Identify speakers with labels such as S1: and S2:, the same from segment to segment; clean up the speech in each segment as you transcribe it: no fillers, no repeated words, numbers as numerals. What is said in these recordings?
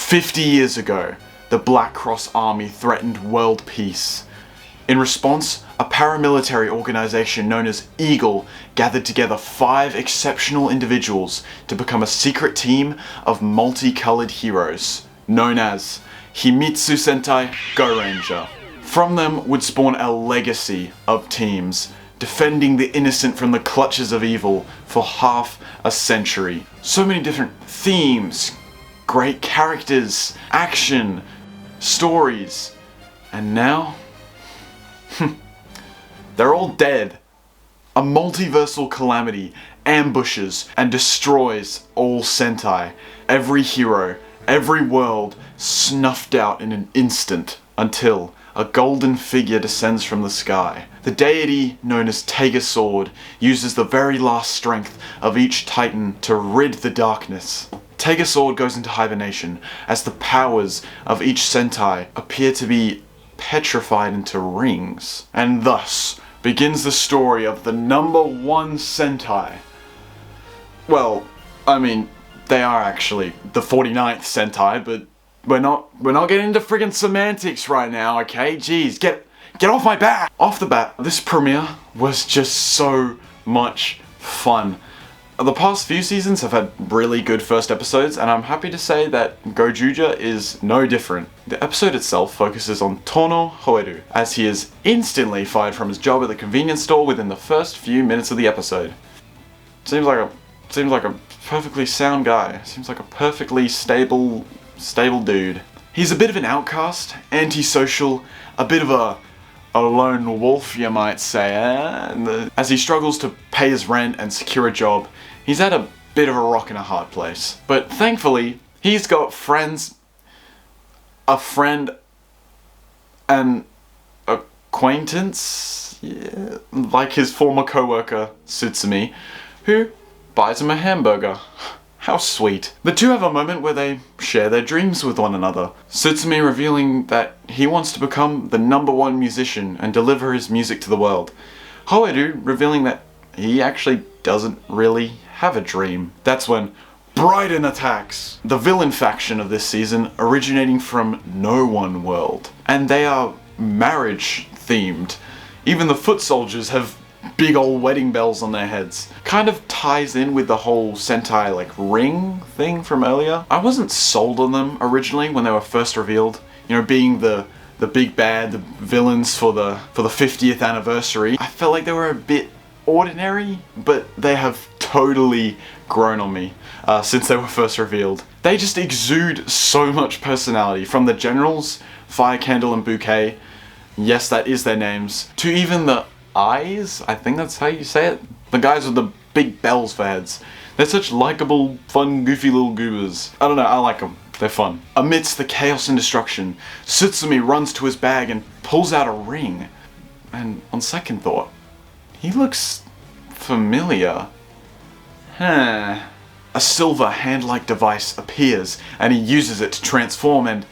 S1: 50 years ago, the Black Cross Army threatened world peace. In response, a paramilitary organization known as Eagle gathered together 5 exceptional individuals to become a secret team of multicolored heroes, known as Himitsu Sentai Goranger. From them would spawn a legacy of teams, defending the innocent from the clutches of evil for half a century. So many different themes, great characters, action, stories, and now they're all dead. A multiversal calamity ambushes and destroys all Sentai. Every hero, every world snuffed out in an instant until a golden figure descends from the sky. The deity known as Tega Sword uses the very last strength of each titan to rid the darkness. Tega Sword goes into hibernation as the powers of each Sentai appear to be petrified into rings. And thus begins the story of the #1 Sentai. Well, I mean, they are actually the 49th Sentai, but we're not getting into friggin' semantics right now, okay? Jeez, get off my back! Off the bat, this premiere was just so much fun. The past few seasons have had really good first episodes, and I'm happy to say that Gozyuger is no different. The episode itself focuses on Tono Hoeru, as he is instantly fired from his job at the convenience store within the first few minutes of the episode. Seems like a perfectly sound guy. Seems like a perfectly stable dude. He's a bit of an outcast, antisocial, a bit of a lone wolf, you might say. As he struggles to pay his rent and secure a job, he's at a bit of a rock and a hard place. But thankfully, he's got friends, a friend, an acquaintance, yeah, like his former co-worker, Sutsumi, who buys him a hamburger. How sweet. The two have a moment where they share their dreams with one another. Sutsumi revealing that he wants to become the #1 musician and deliver his music to the world. Hoeru revealing that he actually doesn't really have a dream. That's when Brighton attacks, the villain faction of this season originating from No.1 World. And they are marriage themed. Even the foot soldiers have big old wedding bells on their heads. Kind of ties in with the whole Sentai like ring thing from earlier. I wasn't sold on them originally when they were first revealed. You know, being the big bad, the villains for the 50th anniversary. I felt like they were a bit ordinary, but they have totally grown on me since they were first revealed. They just exude so much personality, from the generals, Fire Candle and Bouquet, yes that is their names, to even the eyes, I think that's how you say it. The guys with the big bells for heads. They're such likable, fun, goofy little goobers. I don't know, I like them. They're fun. Amidst the chaos and destruction, Sutsumi runs to his bag and pulls out a ring. And on second thought, he looks familiar. A silver hand-like device appears and he uses it to transform, and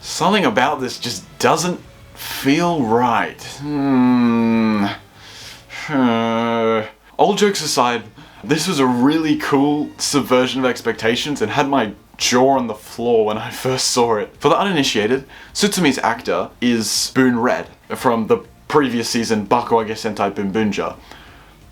S1: something about this just doesn't feel right. All jokes aside, this was a really cool subversion of expectations and had my jaw on the floor when I first saw it. For the uninitiated, Sutsumi's actor is Boon Red from the previous season Bakuage Sentai Bunbunja.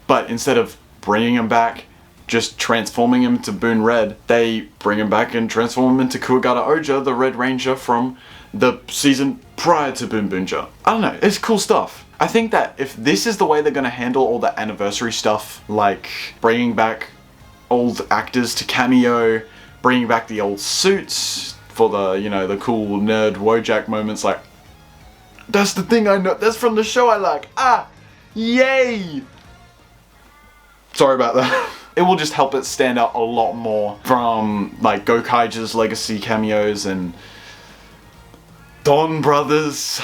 S1: But instead of bringing him back, just transforming him to Boon Red, they bring him back and transform him into Kuwagata Oja, the Red Ranger from the season prior to Bunbunja. I don't know, it's cool stuff. I think that if this is the way they're gonna handle all the anniversary stuff, like bringing back old actors to cameo, bringing back the old suits for the, you know, the cool nerd Wojak moments, like, that's the thing I know, that's from the show I like, yay! Sorry about that. It will just help it stand out a lot more from, like, Gokaiger's legacy cameos and Don Brothers.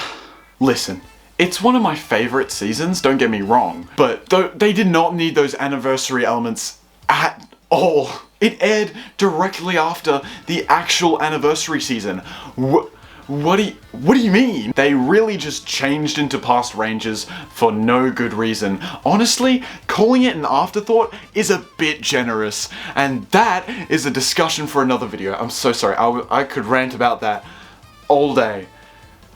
S1: Listen, it's one of my favorite seasons, don't get me wrong, but they did not need those anniversary elements at all. It aired directly after the actual anniversary season. What do you mean? They really just changed into past Rangers for no good reason. Honestly, calling it an afterthought is a bit generous, and that is a discussion for another video. I'm so sorry, I could rant about that all day.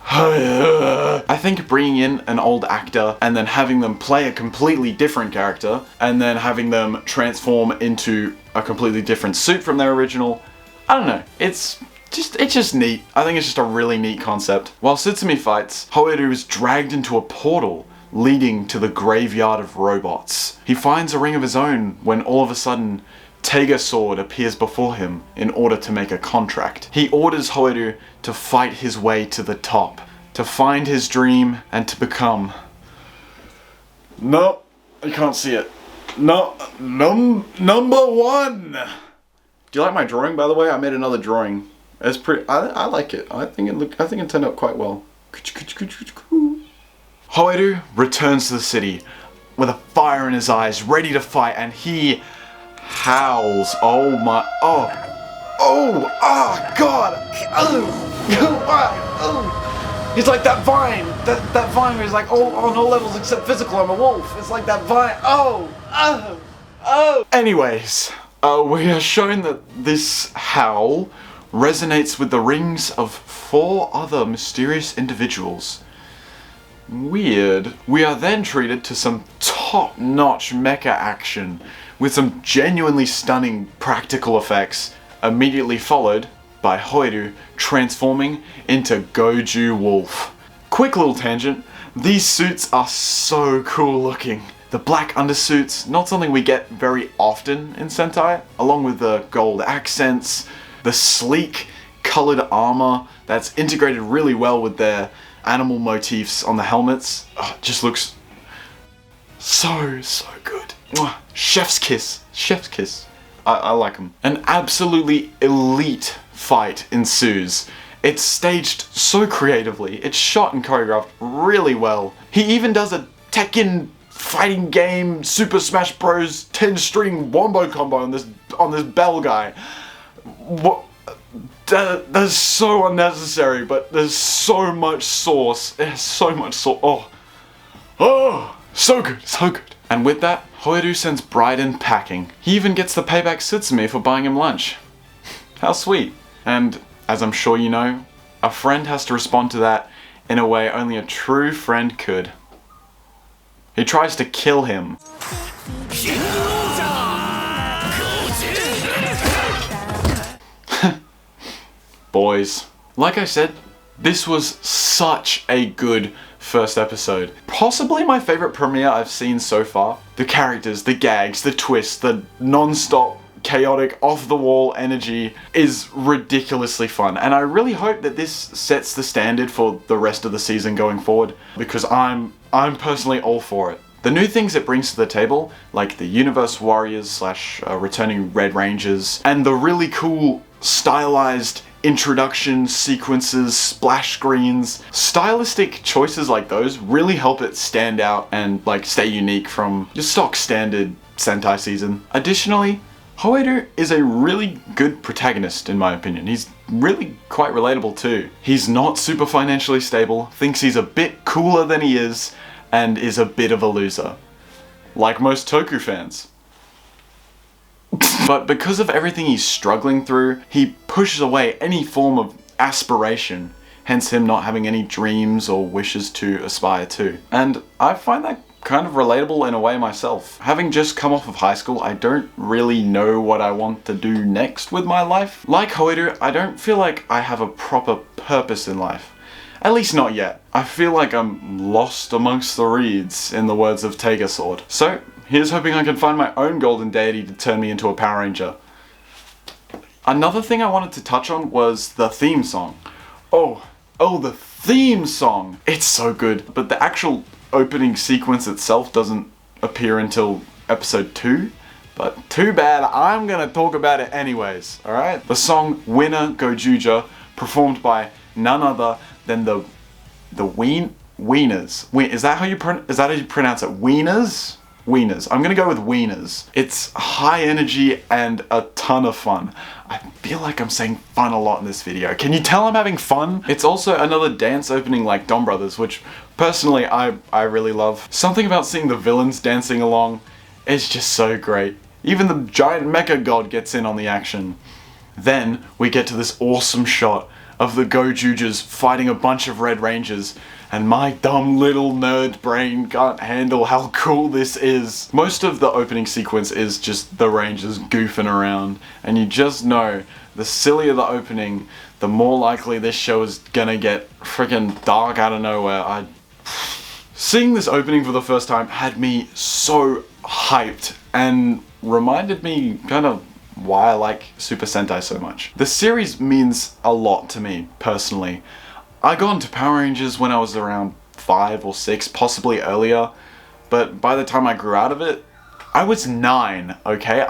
S1: I think bringing in an old actor and then having them play a completely different character and then having them transform into a completely different suit from their original, I don't know, it's just neat. I think it's just a really neat concept. While Sutsumi fights, Hoeru is dragged into a portal leading to the graveyard of robots. He finds a ring of his own when all of a sudden Tega Sword appears before him in order to make a contract. He orders Hoeru to fight his way to the top, to find his dream and to become... No, you can't see it. No, number one! Do you like my drawing, by the way? I made another drawing. It's pretty. I like it. I think it turned out quite well. Hoeru returns to the city with a fire in his eyes, ready to fight, and he howls. Oh my. Oh, God. He's like that vine. That vine is like on all levels except physical. I'm a wolf. It's like that vine. Anyways, we are shown that this howl resonates with the rings of 4 other mysterious individuals. Weird. We are then treated to some top-notch mecha action with some genuinely stunning practical effects, immediately followed by Hoeru transforming into Goju Wolf. Quick little tangent, these suits are so cool looking. The black undersuits, not something we get very often in Sentai, along with the gold accents, the sleek colored armor that's integrated really well with their animal motifs on the helmets. Oh, just looks so good. Mwah. Chef's kiss. Chef's kiss. I like them. An absolutely elite fight ensues. It's staged so creatively. It's shot and choreographed really well. He even does a Tekken fighting game Super Smash Bros 10-string wombo combo on this bell guy. What? That's so unnecessary, but there's so much sauce. There's so much sauce. Oh, so good, so good. And with that, Hoeru sends Bryden packing. He even gets to pay back Sutsumi for buying him lunch. How sweet. And as I'm sure you know, a friend has to respond to that in a way only a true friend could. He tries to kill him. Boys. Like I said, this was such a good first episode. Possibly my favorite premiere I've seen so far. The characters, the gags, the twists, the non-stop, chaotic, off-the-wall energy is ridiculously fun. And I really hope that this sets the standard for the rest of the season going forward, because I'm personally all for it. The new things it brings to the table, like the Universe Warriors / returning Red Rangers, and the really cool stylized introduction sequences, splash screens. Stylistic choices like those really help it stand out and like stay unique from your stock standard Sentai season. Additionally, Hoeru is a really good protagonist in my opinion. He's really quite relatable too. He's not super financially stable, thinks he's a bit cooler than he is, and is a bit of a loser. Like most Toku fans. But because of everything he's struggling through, he pushes away any form of aspiration, hence him not having any dreams or wishes to aspire to. And I find that kind of relatable in a way myself. Having just come off of high school, I don't really know what I want to do next with my life. Like Hoeru, I don't feel like I have a proper purpose in life. At least not yet. I feel like I'm lost amongst the reeds, in the words of Tega Sword. So, here's hoping I can find my own golden deity to turn me into a Power Ranger. Another thing I wanted to touch on was the theme song. Oh, the theme song! It's so good, but the actual opening sequence itself doesn't appear until episode 2. But too bad, I'm gonna talk about it anyways, alright? The song Winner Gozyuger, performed by none other than the Wieners. Is that how you pronounce it? Wieners? Wieners. I'm gonna go with wieners. It's high energy and a ton of fun. I feel like I'm saying fun a lot in this video. Can you tell I'm having fun? It's also another dance opening like Dom Brothers, which personally I really love. Something about seeing the villains dancing along is just so great. Even the giant mecha god gets in on the action. Then we get to this awesome shot of the Gozyugers fighting a bunch of Red Rangers, and my dumb little nerd brain can't handle how cool this is. Most of the opening sequence is just the Rangers goofing around, and you just know the sillier the opening, the more likely this show is gonna get freaking dark out of nowhere. Seeing this opening for the first time had me so hyped and reminded me kind of why I like Super Sentai so much. The series means a lot to me, personally. I got into Power Rangers when I was around 5 or 6, possibly earlier, but by the time I grew out of it, I was 9, okay?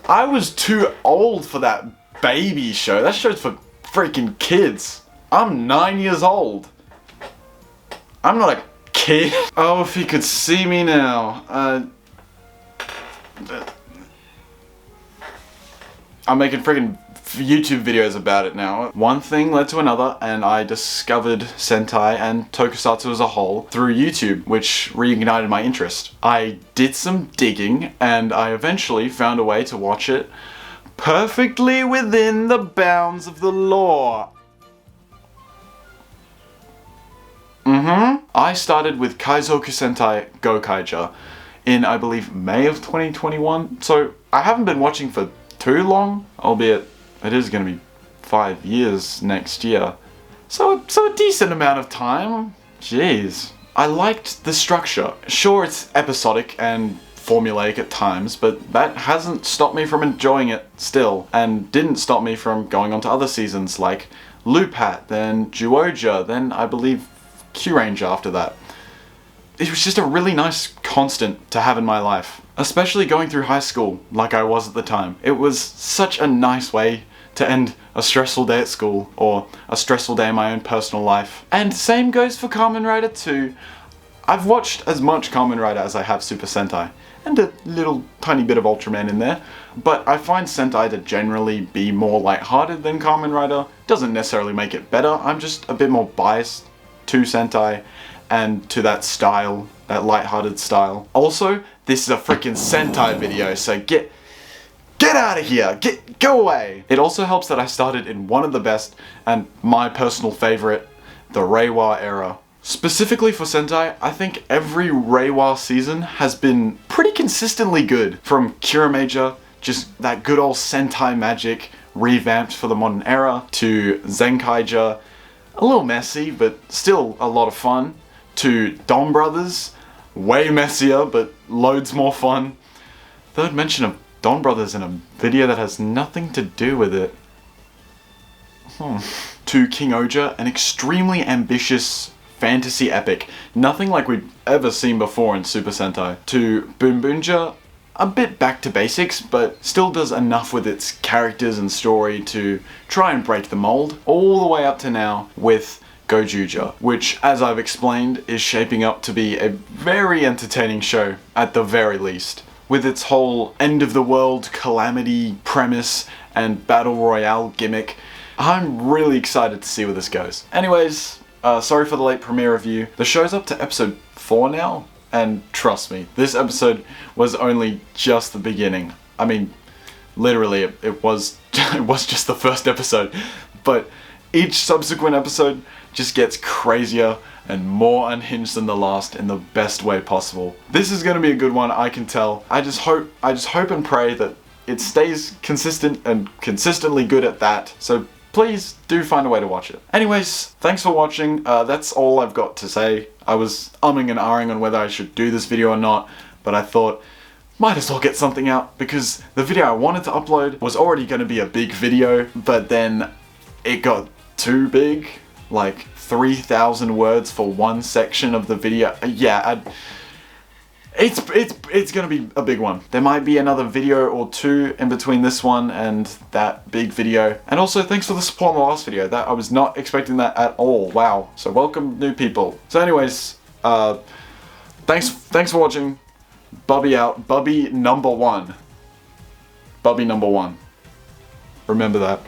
S1: I was too old for that baby show. That show's for freaking kids. I'm 9 years old. I'm not a kid. Oh, if you could see me now. I'm making freaking YouTube videos about it now. One thing led to another, and I discovered Sentai and Tokusatsu as a whole through YouTube, which reignited my interest. I did some digging, and I eventually found a way to watch it perfectly within the bounds of the law. I started with Kaizoku Sentai Gozyuger in, I believe, May of 2021, so I haven't been watching for too long, albeit it is going to be 5 years next year. So a decent amount of time. Jeez. I liked the structure. Sure, it's episodic and formulaic at times, but that hasn't stopped me from enjoying it still, and didn't stop me from going on to other seasons like Loop Hat, then Zyuoja, then I believe Q-Ranger after that. It was just a really nice constant to have in my life. Especially going through high school, like I was at the time. It was such a nice way to end a stressful day at school, or a stressful day in my own personal life. And same goes for Kamen Rider 2. I've watched as much Kamen Rider as I have Super Sentai, and a little tiny bit of Ultraman in there, but I find Sentai to generally be more lighthearted than Kamen Rider. Doesn't necessarily make it better, I'm just a bit more biased to Sentai, and to that style, that lighthearted style. Also, this is a freaking Sentai video, so get out of here, go away. It also helps that I started in one of the best, and my personal favorite, the Reiwa era. Specifically for Sentai, I think every Reiwa season has been pretty consistently good. From Kira just that good old Sentai magic, revamped for the modern era, to Zenkaija, a little messy, but still a lot of fun, to Dom Brothers, way messier, but loads more fun. Third mention of Dom Brothers in a video that has nothing to do with it. To King Oja, an extremely ambitious fantasy epic, nothing like we've ever seen before in Super Sentai. To Bunbunja, a bit back to basics, but still does enough with its characters and story to try and break the mold, all the way up to now with Gozyuger, which, as I've explained, is shaping up to be a very entertaining show, at the very least. With its whole end-of-the-world calamity premise and battle royale gimmick, I'm really excited to see where this goes. Anyways, sorry for the late premiere review. The show's up to episode 4 now, and trust me, this episode was only just the beginning. I mean, literally, it was just the first episode, but each subsequent episode just gets crazier and more unhinged than the last in the best way possible. This is going to be a good one, I can tell. I just hope and pray that it stays consistent and consistently good at that. So please do find a way to watch it. Anyways, thanks for watching. That's all I've got to say. I was umming and ahhing on whether I should do this video or not, but I thought, might as well get something out, because the video I wanted to upload was already going to be a big video, but then it got too big, like 3,000 words for one section of the video. Yeah, it's gonna be a big one. There might be another video or two in between this one and that big video. And also, thanks for the support on the last video. That I was not expecting that at all. Wow. So welcome new people. So anyways, thanks for watching. Bubby out. Bubby number one. Bubby number one. Remember that.